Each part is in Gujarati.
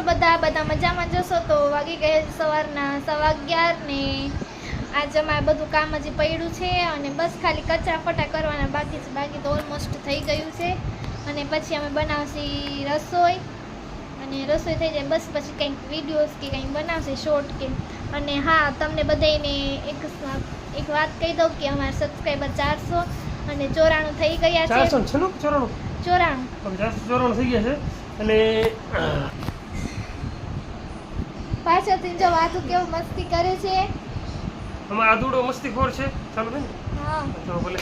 છો બધા મજામાં જશો તો વાગી ગયા સવારના 11:15 ને આજે અમારે બધું કામ હજી પડ્યું છે અને બસ ખાલી કચરા ફટા કરવાના બાકી છે, બાકી તો ઓલમોસ્ટ થઈ ગયું છે અને પછી અમે બનાવશી રસોઈ અને રસોઈ થઈ જાય બસ પછી કંઈક વિડીયોઝ કે કંઈક બનાવશે શોર્ટ કે અને હા તમને બધાને એક વાત કહી દઉં કે અમારા સબસ્ક્રાઈબર 400 અને 94 થઈ ગયા છે। 494 થઈ ગયા છે અને પાછળથી જો વાતું કેવું મસ્તી કરે છે। અમારા આદુડો મસ્તીખોર છે। ચાલો ને હા તો ભલે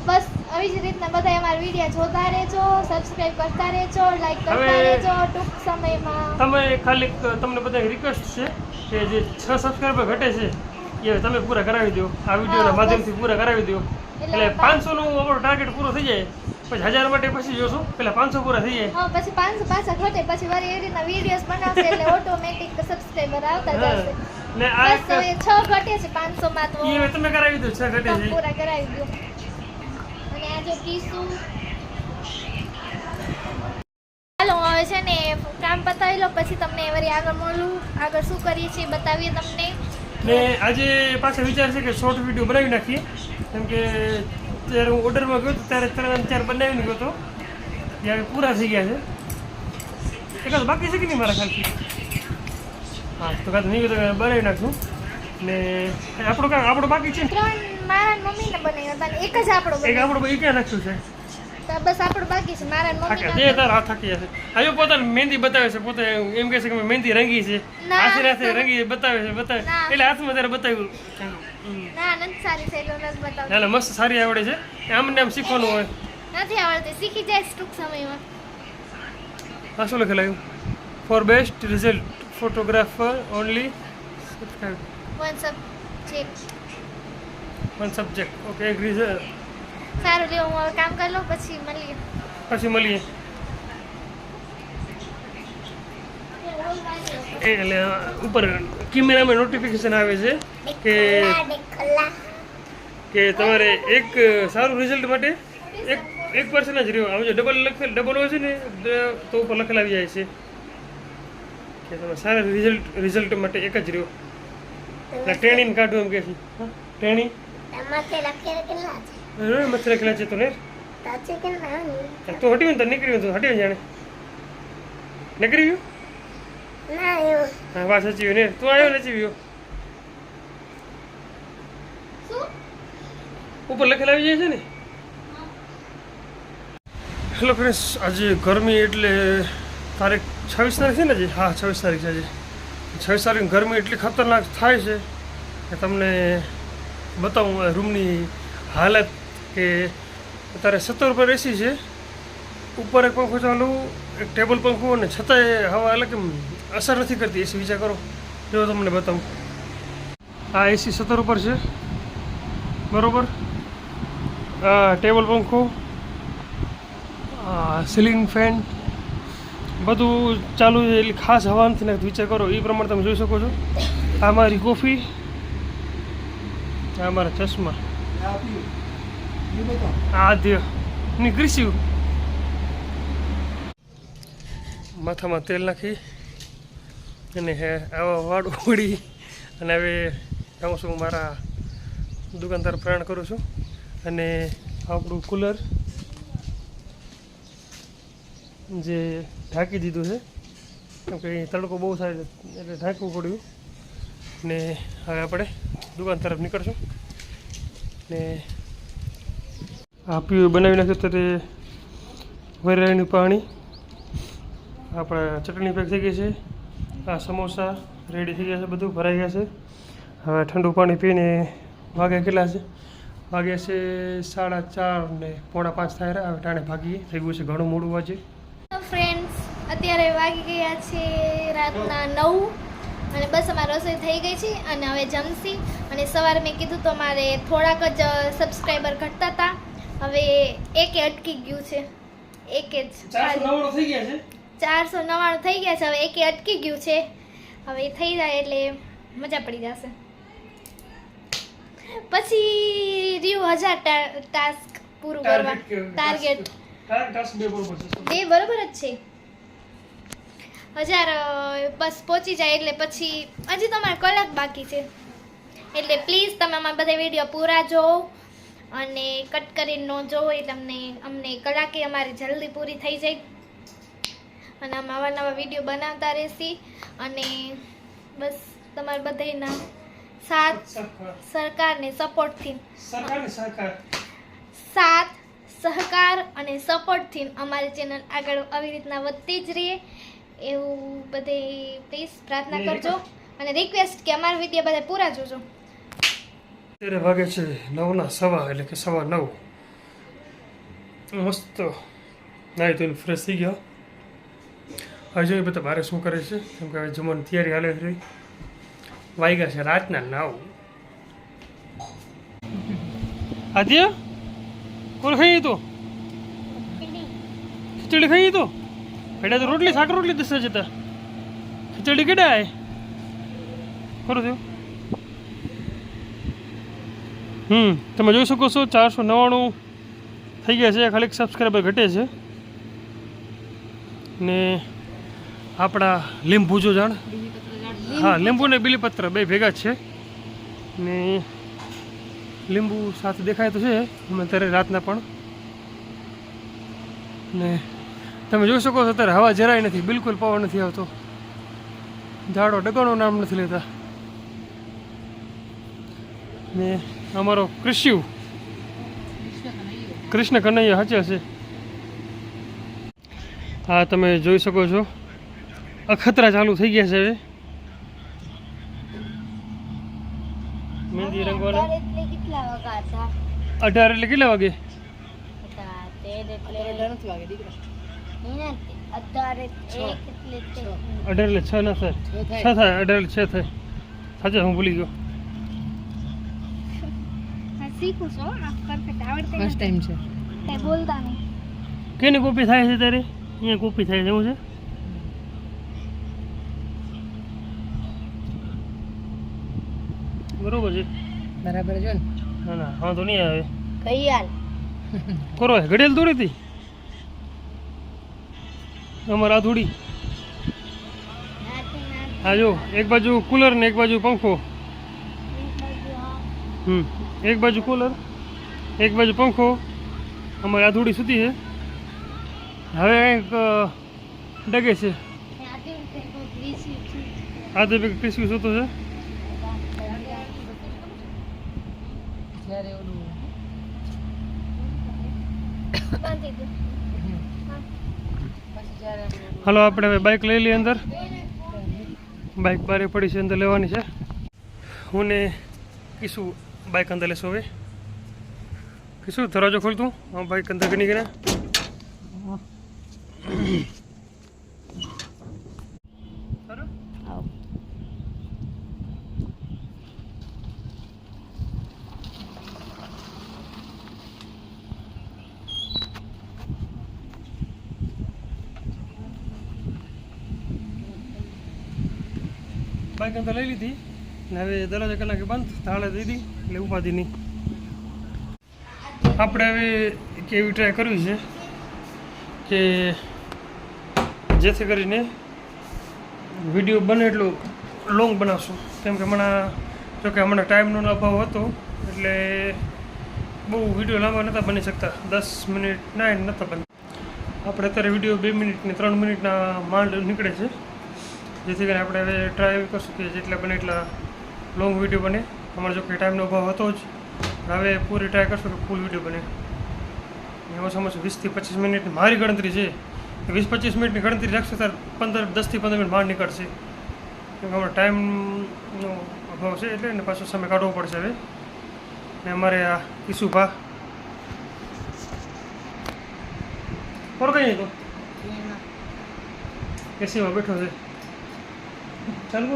બસ આવી જ રીતના બધા અમારા વિડીયો જોતા રહેજો, સબસ્ક્રાઇબ કરતા રહેજો, લાઈક કરતા રહેજો। ટૂંક સમયમાં તમે ખાલી તમને બધાને રિક્વેસ્ટ છે કે જે 6 સબસ્ક્રાઇબર ઘટે છે એ તમે પૂરા કરાવી દો, આ વિડીયોના માધ્યમથી પૂરા કરાવી દો એટલે 500 નું આપણો ટાર્ગેટ પૂરો થઈ જાય પછી 1000 માટે પછી જોશું, પેલા 500 પૂરા થઈ જાય હા પછી 500 પાછા ઘટે પછી વળી એ રીતના વિડીયોઝ બનાવશે એટલે ઓટોમેટિક સબસ્ક્રાઇબર આવતા જશે ને આ બસ હવે 6 ઘટે છે 500 માં તો એ તમે કરાવી દો 6 ઘટે છે પૂરા કરાવી દો અને આ જો કીસુ ચાલો હવે છે ને કામ પતાવી લો પછી તમને વળી આગળ મળું, આગળ શું કરીએ છીએ બતાવીએ તમને। ને આજે પાછા વિચાર છે કે શોર્ટ વિડીયો બનાવી નાખીએ કેમ કે જ્યારે હું ઓર્ડરમાં ગયો તો ત્યારે 3-4 બનાવીને ગયો હતો જ્યારે પૂરા થઈ ગયા છે એકાદ બાકી છે કે નહીં મારા ખ્યાલથી હા તો કાંઈ નહીં તો બનાવી નાખશું ને આપણો બાકી છે 3 મારા મમ્મીને બનાવ્યા હતા ને એક જ આપણો એક આપણો એ ક્યાં નાખ્યું છે તો બસ આપણો બાકી છે મારા મમ્મીને બે તાર હાથ થાકી જશે આવ્યો પોતાને મહેંદી બતાવે છે પોતે એમ કહે છે કે મહેંદી રંગી છે હાથે રંગી બતાવે છે એટલે હાથમાં ત્યારે બતાવ્યું ના નથી સારી છે એટલે નથી બતાવતી ના મસ્ત સારી આવડે છે આમને આમ શીખવાનું હોય નથી આવડતી શીખી જાય ટૂંક સમયમાં। હા શું લખેલું for best result photographer only one subject okay એક રિઝલ્ટ સારું લ્યો હું હવે કામ કરી લઉં પછી મળીએ। એટલે ઉપર કેમેરામાં નોટિફિકેશન આવે છે કે તમારે એક સારું રિઝલ્ટ માટે એક પર્સન જ રહ્યો આમ જો ડબલ હોય છે ને તો ઉપર લખેલા આવી જાય છે કે તમે સારા રિઝલ્ટ માટે એક જ રહ્યો એટલે ટ્રેનિંગ કાઢવું એમ કે છે ટ્રેનિંગ મત લખેલા છે તો ને તો હટી તો નીકળ્યું તો હટી જાણે નીકળી ગયું હા વાત સાચી ને તું આવ્યો નથી ગયો ઉપર લખેલા આવી જાય છે ને। હેલો ફ્રેન્ડ્સ આજે ગરમી એટલે તારીખ 26 તારીખ છે ને આજે હા 26 તારીખ છે આજે 26 તારીખ ગરમી એટલી ખતરનાક થાય છે કે તમને બતાવું રૂમની હાલત કે અત્યારે 17 પર એસી છે ઉપર એક પંખો ચાલુ એક ટેબલ પંખો અને છતાંય હવા એટલે કે અસર નથી કરતી એસી વિચાર કરો જો તમને બતાવું આ એસી 17 ઉપર છે બરાબર આ ટેબલ પંખો સીલિંગ ફેન બધું ચાલુ છે એટલે ખાસ હવા નથી નાખતી વિચાર કરો એ પ્રમાણે તમે જોઈ શકો છો। આ મારી કોફી આ મારા ચશ્મા આદ્ય નીકળીશું માથામાં તેલ નાખી અને આવા વાળ ઉડી અને હવે જાઉં છું મારા દુકાન તરફ પ્રયાણ કરું છું અને આપણું કુલર જે ઢાંકી દીધું છે કેમ કે તડકો બહુ થાય એટલે ઢાંકવું પડ્યું ને હવે આપણે દુકાન તરફ નીકળશું ને આ પીવું બનાવી નાખ્યું ત્યારે વરિયાળીનું પાણી આપણા ચટણી પેક થઈ ગઈ છે આ સમોસા રેડી થઈ ગયા છે બધું ભરાઈ ગયા છે હવે ઠંડુ પાણી પીને વાગ્યા કેટલા છે વાગ્યા છે 4:30 ને 4:45 થાય હવે ટાણે ભાગીએ થઈ ગયું છે ઘણું મોડું વાંચે। ફ્રેન્ડ્સ અત્યારે વાગી ગયા છે રાતના 9 અને બસ અમારી રસોઈ થઈ ગઈ છે અને હવે જમશી અને સવારે મેં કીધું તો મારે થોડાક જ સબસ્ક્રાઈબર ઘટતા હતા હવે એકે અટકી ગયું છે એક જ 499 થઈ ગયા છે 499 થઈ ગયા છે હવે એકે અટકી ગયું છે હવે થઈ જાય એટલે મજા પડી જશે પછી રહ્યું 1000 ટાસ્ક પૂરું કરવા ટાર્ગેટ ટાસ્ક બે બરોબર છે બે બરોબર જ છે 1000 બસ પહોંચી જાય એટલે પછી હજી તમારે કલાક બાકી છે, એટલે પ્લીઝ તમે અમારા બધા વિડીયો પૂરા જોવો અને કટ કરીને ન જોવો એટલે અમને કલાકે અમારી જલ્દી પૂરી થઈ જાય અને આમ નવા નવા વિડીયો બનાવતા રહેશી અને બસ તમારા બધાના સાથ સરકાર ને સપોર્ટથી સાથ સહકાર અને સપોર્ટથી અમારી ચેનલ આગળ આવી રીતના વધતી જ રહે એવું બધે પ્લીઝ પ્રાર્થના કરજો અને રિક્વેસ્ટ કે અમારા વિડીયો બધા પૂરા જોજો. અત્યારે વાગે છે 9:15 એટલે કે 9:15. મસ્ત નાહી તો ફ્રેશ થઈ ગયો. હવે જોઈએ બધા બારે શું કરે છે, કેમ કે હવે જમવાની તૈયારી હાલે છે. વાગ્યા છે રાતના 9. આદ્ય કોણ ખાઈ તો ખીચડી ખાઈ તો બેટા તો રોટલી શાક રોટલી દસ જતા ખીચડી કેડા ખરું થયું. તમે જોઈ શકો છો 499 થઈ ગયા છે, ખાલી સબસ્ક્રાઈબર ઘટે છે ને આપણા લીંબુ જો જાણ, હા લીંબુ ને બીલીપત્ર બે ભેગા છે ને લીંબુ સાથે દેખાય તો છે અમે અત્યારે રાતના પણ. ને તમે જોઈ શકો છો અત્યારે હવા જરાય નથી, બિલકુલ પવન નથી આવતો, ઝાડો ડગાનું નામ નથી લેતા. ને અમારો કૃષ્ણ કનૈયા સાચે હશે. હા તમે જોઈ શકો છો અખતરા ચાલુ થઈ ગયા છે હવે મહેંદી રંગવાના. 18 એટલે કેટલા વાગે? 18 એટલે 6 ના થાય, 6 થાય, 18 એટલે 6 થાય. સાચે હું ભૂલી ગયો. શીખું છો પરફેક્ટ આવડતે ફર્સ્ટ ટાઈમ છે, કઈ બોલતા નહીં. કેની કોપી થાય છે તારે? અહીંયા કોપી થાય છે એવું છે. બરોબર છે, બરાબર જો ને. ના ના વાંધો નહીં આવે. કઈ હાલ કરો ઘડેલ દોડી હતી અમારે આ થોડી. હા જો એક બાજુ કુલર ને એક બાજુ પંખો. એક બાજુ કુલર એક બાજુ પંખો. અમારે આ થોડી સૂતી છે, હવે કંઈક ડગે છે. આ તો ક્રિસ્પી સૂતો છે. જ્યારે ઓલું હાલો આપણે હવે બાઇક લઈ લઈએ અંદર. બાઇક બારે પડી છે, અંદર લેવાની છે. હું ને કીશું બાઇક અંદર લેશો. હવે કીશું દરવાજો ખોલતું હા બાઇક અંદર ગણી ગયા. બાઇક અંદર લઈ લીધી ને હવે દરવાજા કલાકે બંધ, તાળે દીધી એટલે ઉપાધિ નહીં. આપણે હવે કેવી ટ્રાય કરવી છે કે જેથી કરીને વિડીયો બને એટલો લોંગ બનાવશું, કેમ કે હમણાં જોકે હમણાં ટાઈમનો અભાવ હતો એટલે બહુ વિડીયો લાંબા નહોતા બની શકતા. 10 મિનિટ ના નહોતા બનતા. આપણે અત્યારે વિડીયો 2 મિનિટ ને 3 મિનિટના માંડ નીકળે છે, જેથી કરીને આપણે હવે ટ્રાય એવી કરશું કે જેટલા બને એટલા લોંગ વિડીયો બને. અમારે જો કે ટાઈમનો અભાવ હતો જ, હવે પૂરી ટ્રાય કરશું કે ફૂલ વિડીયો બને. એમાં સમજ 20 થી 25 મિનિટની મારી ગણતરી છે કે 20-25 મિનિટની ગણતરી રાખશે ત્યારે 10 થી 15 મિનિટ માંડ નીકળશે, કેમ કે અમારે ટાઈમનો અભાવ છે એટલે એને પાછો સમય કાઢવો પડશે હવે. ને અમારે આ કિશુભા પર કઈ તો એસીમાં બેઠો છે. ચાલુ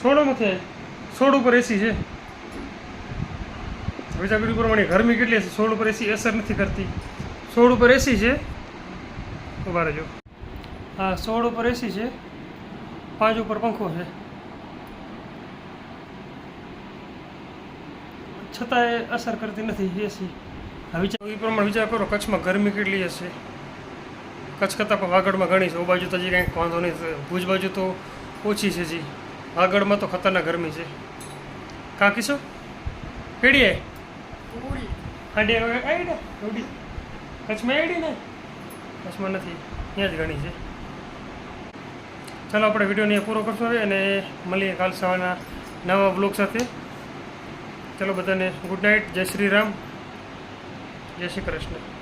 સોડોમાંથી સોડ ઉપર એસી છે. વિચાર પ્રમાણે ગરમી કેટલી હશે, સોડ ઉપર એસી અસર નથી કરતી. સોડ ઉપર એસી છે, ઉભા રહેજો. હા સોડ ઉપર એસી છે, 5 ઉપર પંખો છે, છતાંય અસર કરતી નથી એસી. વિચાર એ પ્રમાણે વિચાર કરો કચ્છમાં ગરમી કેટલી હશે. કચ્છ કરતાં પણ વાગડમાં ઘણી છે. ઓ બાજુ તો હજી કંઈક વાંધો નહીં. ભુજ બાજુ તો ઓછી છે જી. વાગડમાં તો ખતરનાક ગરમી છે. કાં કીશું કેડીએ હાડી આઈડા રોડી કચ્છમાં આઈડી ને કચ્છમાં નથી, ત્યાં જ ઘણી છે. ચાલો આપણે વિડીયોને પૂરો કરશો હવે અને મળીએ કાલ સવારના નવા બ્લોગ સાથે. ચલો બધાને ગુડ નાઇટ. જય શ્રી રામ, જય શ્રી કૃષ્ણ.